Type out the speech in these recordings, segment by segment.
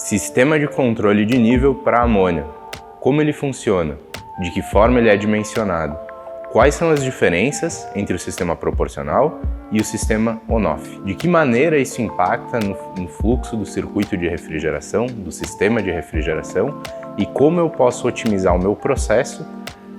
Sistema de controle de nível para amônia. Como ele funciona? De que forma ele é dimensionado? Quais são as diferenças entre o sistema proporcional e o sistema on-off? De que maneira isso impacta no fluxo do circuito de refrigeração, do sistema de refrigeração, e como eu posso otimizar o meu processo,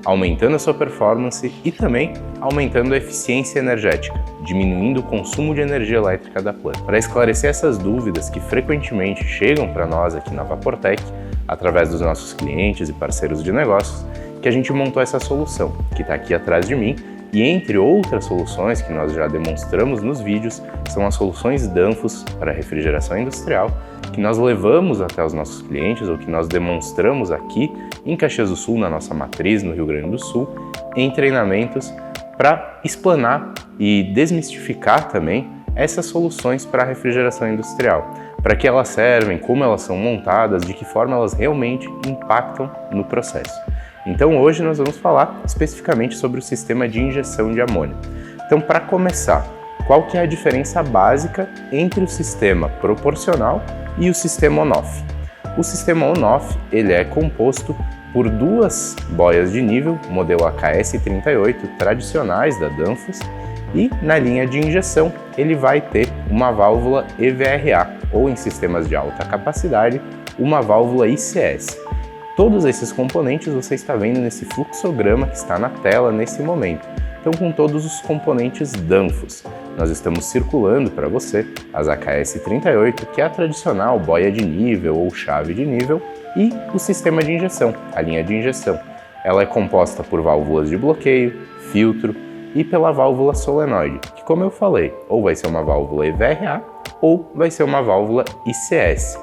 aumentando a sua performance e também aumentando a eficiência energética, diminuindo o consumo de energia elétrica da planta. Para esclarecer essas dúvidas que frequentemente chegam para nós aqui na Vaportec, através dos nossos clientes e parceiros de negócios, que a gente montou essa solução, que está aqui atrás de mim, e entre outras soluções que nós já demonstramos nos vídeos, são as soluções Danfoss para refrigeração industrial, que nós levamos até os nossos clientes, ou que nós demonstramos aqui em Caxias do Sul, na nossa matriz, no Rio Grande do Sul, em treinamentos para explanar e desmistificar também essas soluções para refrigeração industrial, para que elas servem, como elas são montadas, de que forma elas realmente impactam no processo. Então hoje nós vamos falar especificamente sobre o sistema de injeção de amônia. Então, para começar, qual que é a diferença básica entre o sistema proporcional e o sistema on-off? O sistema on-off ele é composto por duas boias de nível, modelo AKS38 tradicionais da Danfoss, e na linha de injeção ele vai ter uma válvula EVRA, ou em sistemas de alta capacidade, uma válvula ICS. Todos esses componentes você está vendo nesse fluxograma que está na tela nesse momento. Então, com todos os componentes Danfoss, nós estamos circulando para você as AKS38, que é a tradicional boia de nível ou chave de nível, e o sistema de injeção, a linha de injeção. Ela é composta por válvulas de bloqueio, filtro e pela válvula solenoide, que, como eu falei, ou vai ser uma válvula EVRA ou vai ser uma válvula ICS.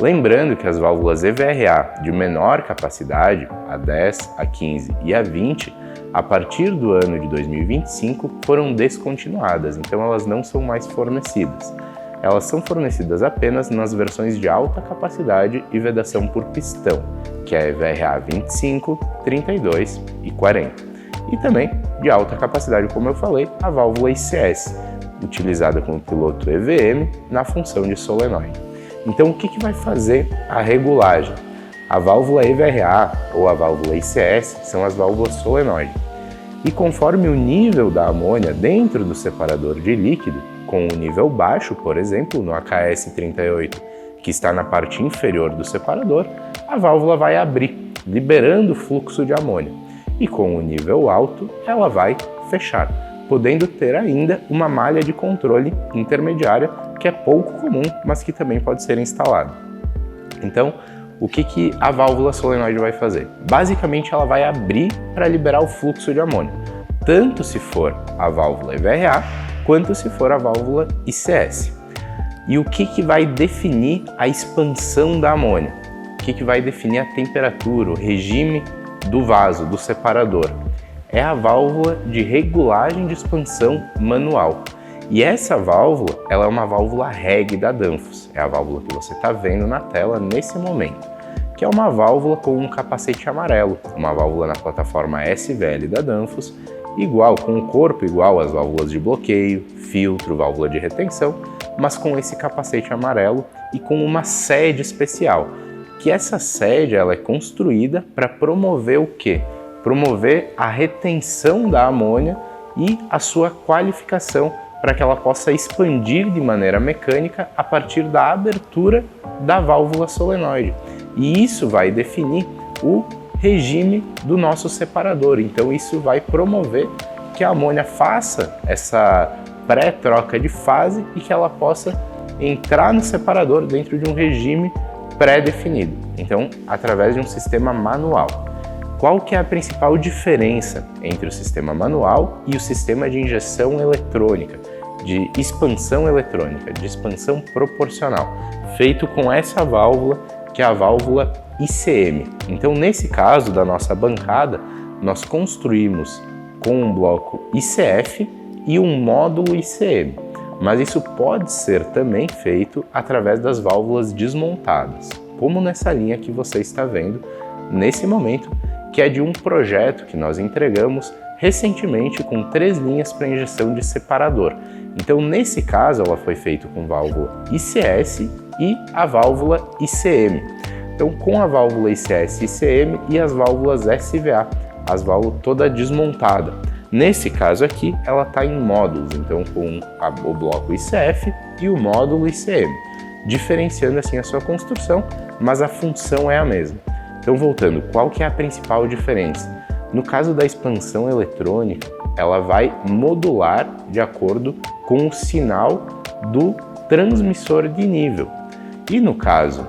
Lembrando que as válvulas EVRA de menor capacidade, a 10, a 15 e a 20, a partir do ano de 2025 foram descontinuadas, então elas não são mais fornecidas. Elas são fornecidas apenas nas versões de alta capacidade e vedação por pistão, que é a EVRA 25, 32 e 40. E também de alta capacidade, como eu falei, a válvula ICS, utilizada com o piloto EVM na função de solenoide. Então, o que vai fazer a regulagem? A válvula EVRA ou a válvula ICS são as válvulas solenoide. E conforme o nível da amônia dentro do separador de líquido, com o nível baixo, por exemplo, no AKS38, que está na parte inferior do separador, a válvula vai abrir, liberando o fluxo de amônia. E com o nível alto, ela vai fechar, podendo ter ainda uma malha de controle intermediária, que é pouco comum, mas que também pode ser instalada. Então, o que a válvula solenoide vai fazer? Basicamente, ela vai abrir para liberar o fluxo de amônia, tanto se for a válvula EVRA, quanto se for a válvula ICS. E o que vai definir a expansão da amônia? O que vai definir a temperatura, o regime do vaso, do separador? É a válvula de regulagem de expansão manual. E essa válvula, ela é uma válvula REG da Danfoss, é a válvula que você está vendo na tela nesse momento, que é uma válvula com um capacete amarelo, uma válvula na plataforma SVL da Danfoss, igual, com o corpo igual às válvulas de bloqueio, filtro, válvula de retenção, mas com esse capacete amarelo e com uma sede especial, que essa sede ela é construída para promover o quê? Promover a retenção da amônia e a sua qualificação para que ela possa expandir de maneira mecânica a partir da abertura da válvula solenoide. E isso vai definir o regime do nosso separador. Então isso vai promover que a amônia faça essa pré-troca de fase e que ela possa entrar no separador dentro de um regime pré-definido. Então, através de um sistema manual. Qual que é a principal diferença entre o sistema manual e o sistema de injeção eletrônica, de expansão eletrônica, de expansão proporcional, feito com essa válvula, que é a válvula ICM? Então, nesse caso da nossa bancada, nós construímos com um bloco ICF e um módulo ICM, mas isso pode ser também feito através das válvulas desmontadas, como nessa linha que você está vendo nesse momento, que é de um projeto que nós entregamos recentemente com 3 linhas para injeção de separador. Então, nesse caso, ela foi feita com válvula ICS e a válvula ICM. Então, com a válvula ICS ICM e as válvulas SVA, as válvulas toda desmontada. Nesse caso aqui, ela está em módulos, então com o bloco ICF e o módulo ICM, diferenciando assim a sua construção, mas a função é a mesma. Então, voltando, qual que é a principal diferença? No caso da expansão eletrônica, ela vai modular de acordo com o sinal do transmissor de nível. E no caso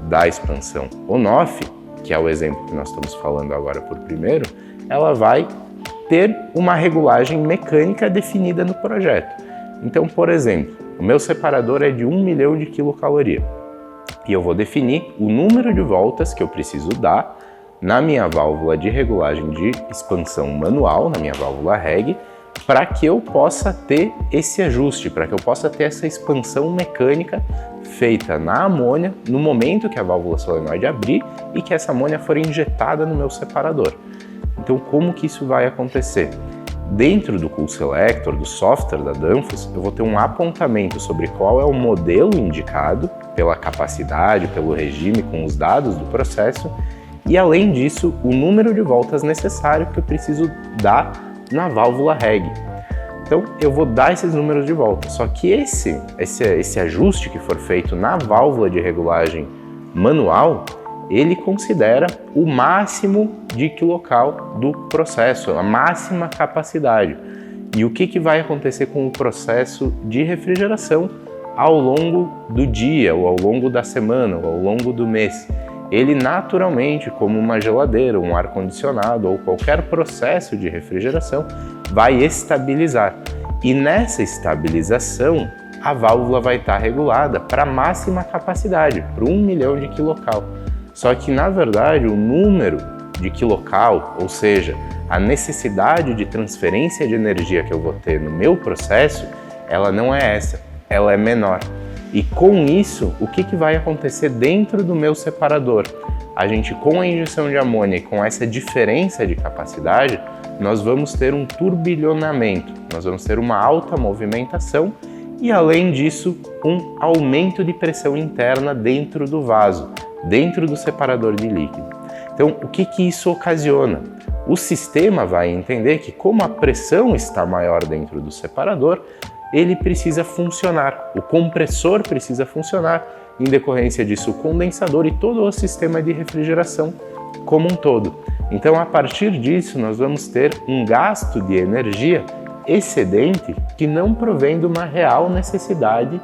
da expansão on-off, que é o exemplo que nós estamos falando agora por primeiro, ela vai ter uma regulagem mecânica definida no projeto. Então, por exemplo, o meu separador é de 1 milhão de quilocaloria e eu vou definir o número de voltas que eu preciso dar na minha válvula de regulagem de expansão manual, na minha válvula reg, para que eu possa ter esse ajuste, para que eu possa ter essa expansão mecânica feita na amônia no momento que a válvula solenoide abrir e que essa amônia for injetada no meu separador. Então, como que isso vai acontecer? Dentro do Cool Selector, do software da Danfoss, eu vou ter um apontamento sobre qual é o modelo indicado pela capacidade, pelo regime, com os dados do processo e, além disso, o número de voltas necessário que eu preciso dar na válvula reg. Então, eu vou dar esses números de volta, só que esse ajuste que for feito na válvula de regulagem manual, ele considera o máximo de quilocal do processo, a máxima capacidade. E o que vai acontecer com o processo de refrigeração ao longo do dia, ou ao longo da semana, ou ao longo do mês? Ele naturalmente, como uma geladeira, um ar-condicionado ou qualquer processo de refrigeração, vai estabilizar. E nessa estabilização, a válvula vai estar regulada para a máxima capacidade, para 1 milhão de quilocal. Só que, na verdade, o número de quilocal, ou seja, a necessidade de transferência de energia que eu vou ter no meu processo, ela não é essa, ela é menor. E com isso, o que vai acontecer dentro do meu separador? A gente, com a injeção de amônia e com essa diferença de capacidade, nós vamos ter um turbilhonamento, nós vamos ter uma alta movimentação e, além disso, um aumento de pressão interna dentro do vaso, dentro do separador de líquido. Então, o que isso ocasiona? O sistema vai entender que, como a pressão está maior dentro do separador, ele precisa funcionar, o compressor precisa funcionar, em decorrência disso o condensador e todo o sistema de refrigeração como um todo. Então, a partir disso, nós vamos ter um gasto de energia excedente que não provém de uma real necessidade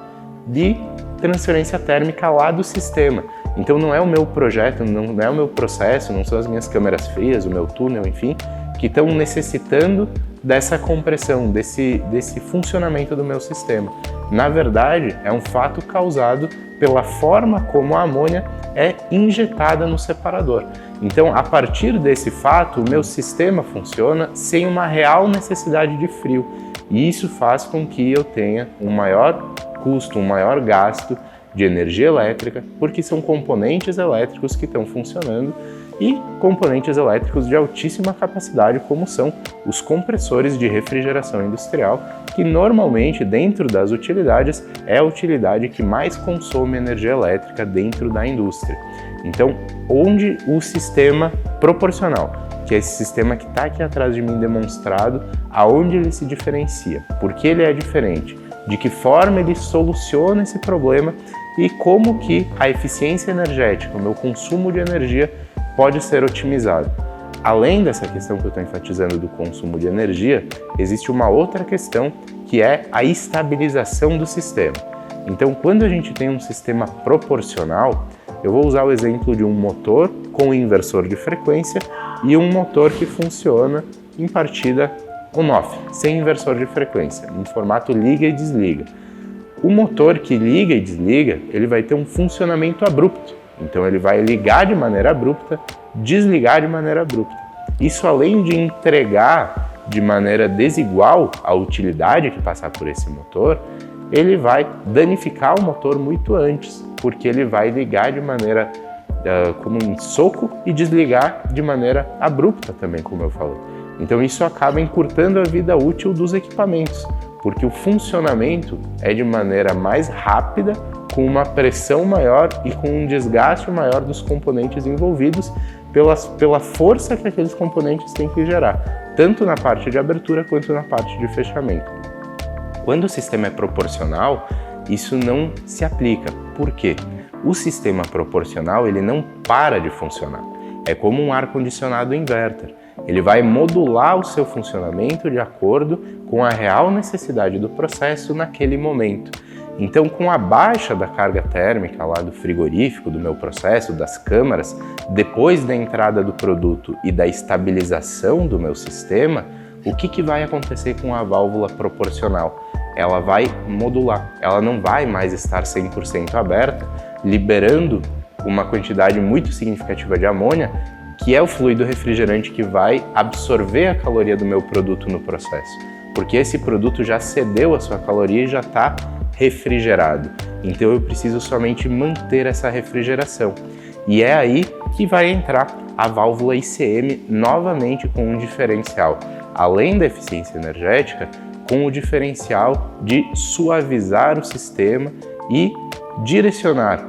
de transferência térmica lá do sistema. Então, não é o meu projeto, não é o meu processo, não são as minhas câmeras frias, o meu túnel, enfim, que estão necessitando dessa compressão, desse funcionamento do meu sistema. Na verdade, é um fato causado pela forma como a amônia é injetada no separador. Então, a partir desse fato, o meu sistema funciona sem uma real necessidade de frio. E isso faz com que eu tenha um maior custo, um maior gasto de energia elétrica, porque são componentes elétricos que estão funcionando e componentes elétricos de altíssima capacidade, como são os compressores de refrigeração industrial, que normalmente, dentro das utilidades, é a utilidade que mais consome energia elétrica dentro da indústria. Então, onde o sistema proporcional, que é esse sistema que está aqui atrás de mim demonstrado, aonde ele se diferencia, por que ele é diferente, de que forma ele soluciona esse problema e como que a eficiência energética, o meu consumo de energia, pode ser otimizado. Além dessa questão que eu estou enfatizando do consumo de energia, existe uma outra questão que é a estabilização do sistema. Então, quando a gente tem um sistema proporcional, eu vou usar o exemplo de um motor com inversor de frequência e um motor que funciona em partida on-off, sem inversor de frequência, no formato liga e desliga. O motor que liga e desliga, ele vai ter um funcionamento abrupto. Então ele vai ligar de maneira abrupta, desligar de maneira abrupta. Isso, além de entregar de maneira desigual a utilidade que passar por esse motor, ele vai danificar o motor muito antes, porque ele vai ligar de maneira como um soco e desligar de maneira abrupta também, como eu falei. Então isso acaba encurtando a vida útil dos equipamentos, porque o funcionamento é de maneira mais rápida, com uma pressão maior e com um desgaste maior dos componentes envolvidos pela força que aqueles componentes têm que gerar, tanto na parte de abertura quanto na parte de fechamento. Quando o sistema é proporcional, isso não se aplica. Por quê? O sistema proporcional ele não para de funcionar. É como um ar-condicionado inverter. Ele vai modular o seu funcionamento de acordo com a real necessidade do processo naquele momento. Então, com a baixa da carga térmica lá do frigorífico, do meu processo, das câmaras, depois da entrada do produto e da estabilização do meu sistema, o que vai acontecer com a válvula proporcional? Ela vai modular, ela não vai mais estar 100% aberta, liberando uma quantidade muito significativa de amônia, que é o fluido refrigerante que vai absorver a caloria do meu produto no processo, porque esse produto já cedeu a sua caloria e já está refrigerado. Então eu preciso somente manter essa refrigeração. E é aí que vai entrar a válvula ICM novamente com um diferencial, além da eficiência energética, com o diferencial de suavizar o sistema e direcionar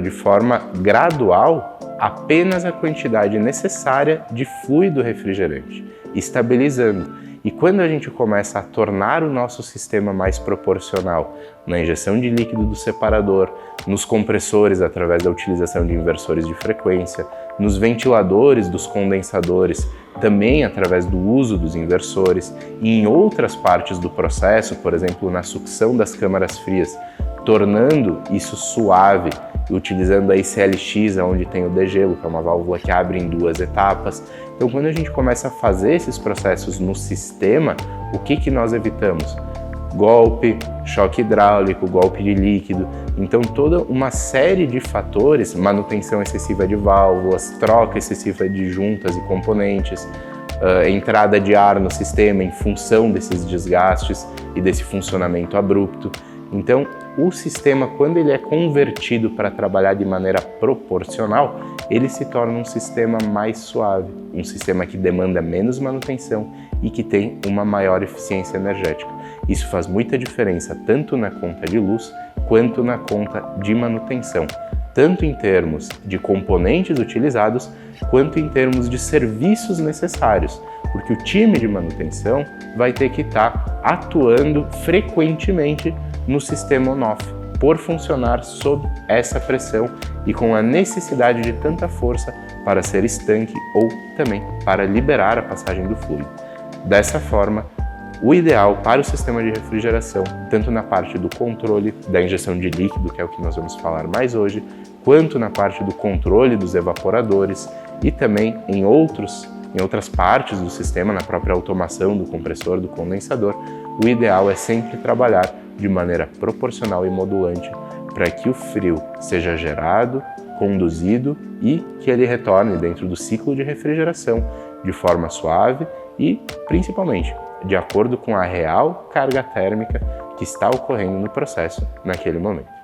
de forma gradual apenas a quantidade necessária de fluido refrigerante, estabilizando. E quando a gente começa a tornar o nosso sistema mais proporcional na injeção de líquido do separador, nos compressores através da utilização de inversores de frequência, nos ventiladores dos condensadores também através do uso dos inversores e em outras partes do processo, por exemplo, na sucção das câmaras frias, tornando isso suave, utilizando a ICLX, onde tem o degelo, que é uma válvula que abre em 2 etapas. Então, quando a gente começa a fazer esses processos no sistema, o que nós evitamos? Golpe, choque hidráulico, golpe de líquido. Então, toda uma série de fatores, manutenção excessiva de válvulas, troca excessiva de juntas e componentes, entrada de ar no sistema em função desses desgastes e desse funcionamento abrupto. Então, o sistema, quando ele é convertido para trabalhar de maneira proporcional, ele se torna um sistema mais suave, um sistema que demanda menos manutenção e que tem uma maior eficiência energética. Isso faz muita diferença tanto na conta de luz quanto na conta de manutenção, tanto em termos de componentes utilizados quanto em termos de serviços necessários, porque o time de manutenção vai ter que estar atuando frequentemente no sistema on-off, por funcionar sob essa pressão e com a necessidade de tanta força para ser estanque ou também para liberar a passagem do fluido. Dessa forma, o ideal para o sistema de refrigeração, tanto na parte do controle da injeção de líquido, que é o que nós vamos falar mais hoje, quanto na parte do controle dos evaporadores e também em outras partes do sistema, na própria automação do compressor, do condensador, o ideal é sempre trabalhar de maneira proporcional e modulante para que o frio seja gerado, conduzido e que ele retorne dentro do ciclo de refrigeração de forma suave e, principalmente, de acordo com a real carga térmica que está ocorrendo no processo naquele momento.